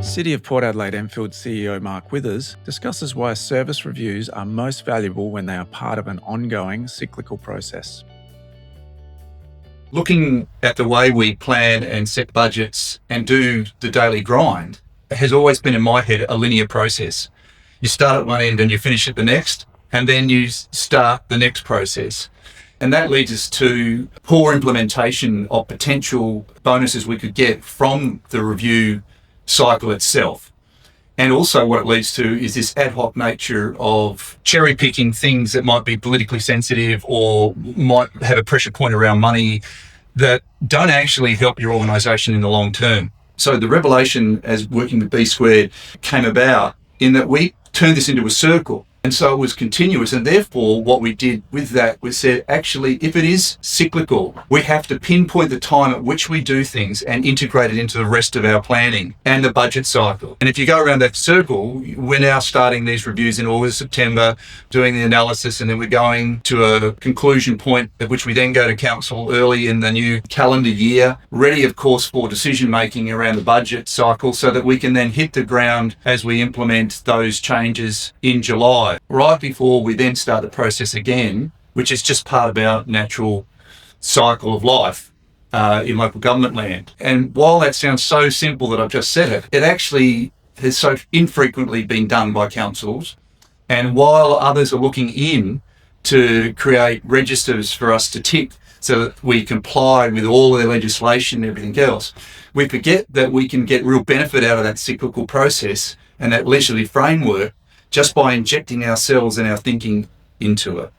City of Port Adelaide Enfield CEO Mark Withers discusses why service reviews are most valuable when they are part of an ongoing cyclical process. Looking at the way we plan and set budgets and do the daily grind has always been in my head a linear process. You start at one end and you finish at the next, and then you start the next process. And that leads us to poor implementation of potential bonuses we could get from the review cycle itself. And also what it leads to is this ad hoc nature of cherry picking things that might be politically sensitive or might have a pressure point around money that don't actually help your organisation in the long term. So the revelation as working with B Squared came about in that we turned this into a circle. And so it was continuous. And therefore, what we did with that was said, actually, if it is cyclical, we have to pinpoint the time at which we do things and integrate it into the rest of our planning and the budget cycle. And if you go around that circle, we're now starting these reviews in August, September, doing the analysis, and then we're going to a conclusion point at which we then go to council early in the new calendar year, ready, of course, for decision making around the budget cycle so that we can then hit the ground as we implement those changes in July. Right before we then start the process again, which is just part of our natural cycle of life in local government land. And while that sounds so simple that I've just said it, it actually has so infrequently been done by councils. And while others are looking in to create registers for us to tick so that we comply with all their legislation and everything else, we forget that we can get real benefit out of that cyclical process and that leisurely framework just by injecting ourselves and our thinking into it.